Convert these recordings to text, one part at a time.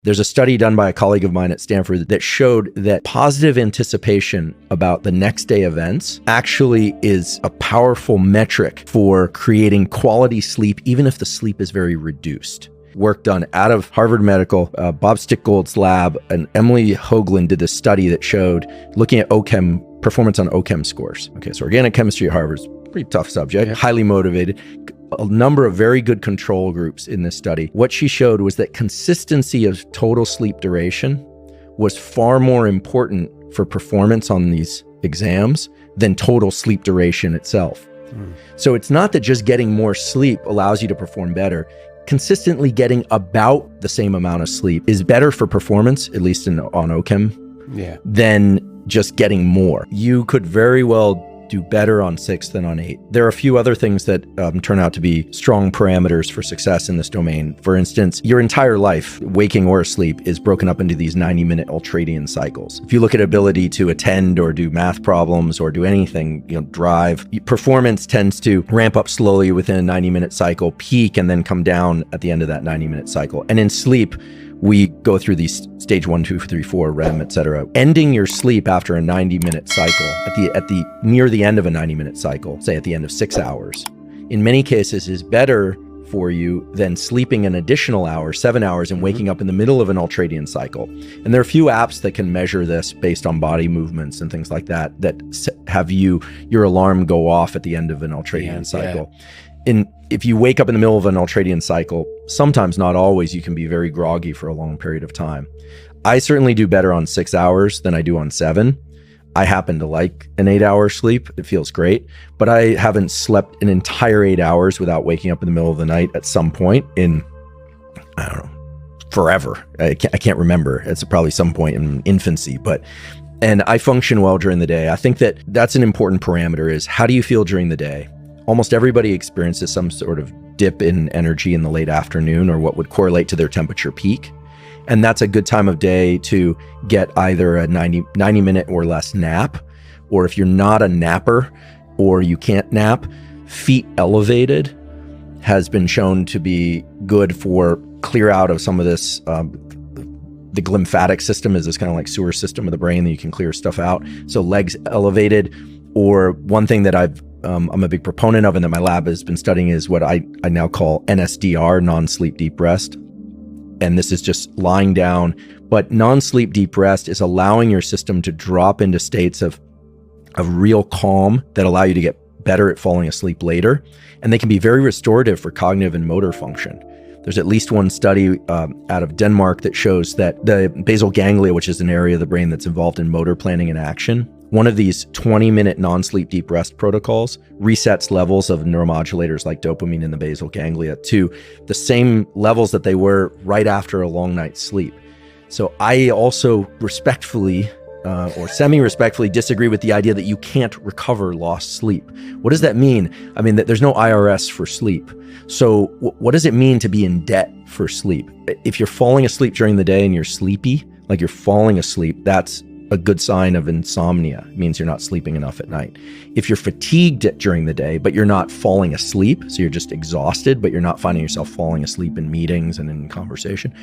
There's a study done by a colleague of mine at Stanford that showed that positive anticipation about the next day events actually is a powerful metric for creating quality sleep, even if the sleep is very reduced. Work done out of Harvard Medical, Bob Stickgold's lab, and Emily Hoagland did this study that showed, looking at OChem, performance on OChem scores. Okay, so organic chemistry at Harvard's a pretty tough subject, highly motivated. A number of very good control groups in this study. What she showed was that consistency of total sleep duration was far more important for performance on these exams than total sleep duration itself. So it's not that just getting more sleep allows you to perform better. Consistently getting about the same amount of sleep is better for performance, at least on OChem, than just getting more. You could very well do better on 6 than on 8. There are a few other things that turn out to be strong parameters for success in this domain. For instance, your entire life, waking or asleep, is broken up into these 90-minute ultradian cycles. If you look at ability to attend or do math problems or do anything, drive, performance tends to ramp up slowly within a 90-minute cycle, peak, and then come down at the end of that 90-minute cycle. And in sleep, we go through these stage 1, 2, 3, 4, REM, etc. Ending your sleep after a 90-minute cycle, near the end of a 90-minute cycle, say at the end of 6 hours, in many cases is better for you than sleeping an additional hour, 7 hours, and waking up in the middle of an ultradian cycle. And there are a few apps that can measure this based on body movements and things like that have your alarm go off at the end of an ultradian cycle. If you wake up in the middle of an ultradian cycle, sometimes, not always, you can be very groggy for a long period of time. I certainly do better on 6 hours than I do on 7. I happen to like an 8-hour sleep. It feels great, but I haven't slept an entire 8 hours without waking up in the middle of the night at some point in, I don't know, forever. I can't remember. It's probably some point in infancy, and I function well during the day. I think that's an important parameter, is how do you feel during the day? Almost everybody experiences some sort of dip in energy in the late afternoon, or what would correlate to their temperature peak. And that's a good time of day to get either a 90-minute or less nap, or if you're not a napper or you can't nap, feet elevated has been shown to be good for clear out of some of this. The glymphatic system is this kind of like sewer system of the brain that you can clear stuff out. So legs elevated, or one thing that I'm a big proponent of and that my lab has been studying is what I now call NSDR, non-sleep deep rest. And this is just lying down, but non-sleep deep rest is allowing your system to drop into states of real calm that allow you to get better at falling asleep later. And they can be very restorative for cognitive and motor function. There's at least one study out of Denmark that shows that the basal ganglia, which is an area of the brain that's involved in motor planning and action, one of these 20-minute non-sleep deep rest protocols resets levels of neuromodulators like dopamine in the basal ganglia to the same levels that they were right after a long night's sleep. So I also respectfully or semi-respectfully disagree with the idea that you can't recover lost sleep. What does that mean? I mean, that there's no IRS for sleep. So what does it mean to be in debt for sleep? If you're falling asleep during the day and you're sleepy, like you're falling asleep, that's a good sign of insomnia. It means you're not sleeping enough at night. If you're fatigued during the day, but you're not falling asleep, so you're just exhausted, but you're not finding yourself falling asleep in meetings and in conversation,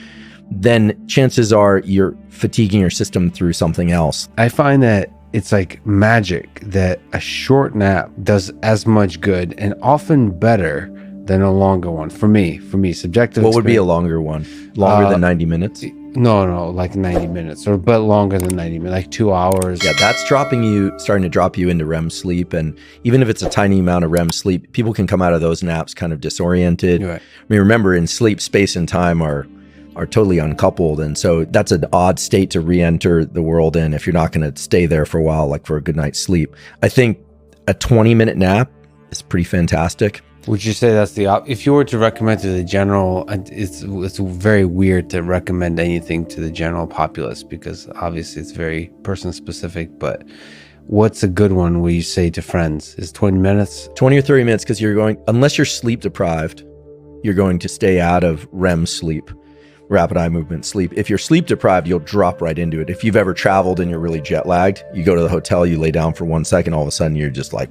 then chances are you're fatiguing your system through something else. I find that it's like magic that a short nap does as much good and often better than a longer one. For me, subjective. What would be a longer one? Longer than 90 minutes? No, like 90 minutes or a bit longer than 90 minutes, like 2 hours. Yeah, that's starting to drop you into REM sleep. And even if it's a tiny amount of REM sleep, people can come out of those naps kind of disoriented. Right. I mean, remember, in sleep, space and time are totally uncoupled. And so that's an odd state to re-enter the world in if you're not going to stay there for a while, like for a good night's sleep. I think a 20-minute nap is pretty fantastic. Would you say that's if you were to recommend to the general, it's very weird to recommend anything to the general populace because obviously it's very person specific, but what's a good one where you say to friends? Is 20 minutes? 20 or 30 minutes, because unless you're sleep deprived, you're going to stay out of REM sleep, rapid eye movement sleep. If you're sleep deprived, you'll drop right into it. If you've ever traveled and you're really jet lagged, you go to the hotel, you lay down for 1 second, all of a sudden you're just like,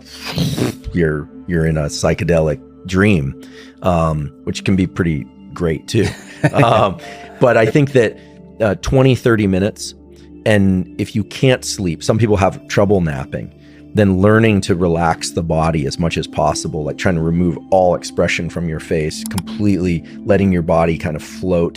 you're in a psychedelic dream, which can be pretty great too. But I think that 20, 30 minutes. And if you can't sleep, some people have trouble napping, then learning to relax the body as much as possible, like trying to remove all expression from your face, completely letting your body kind of float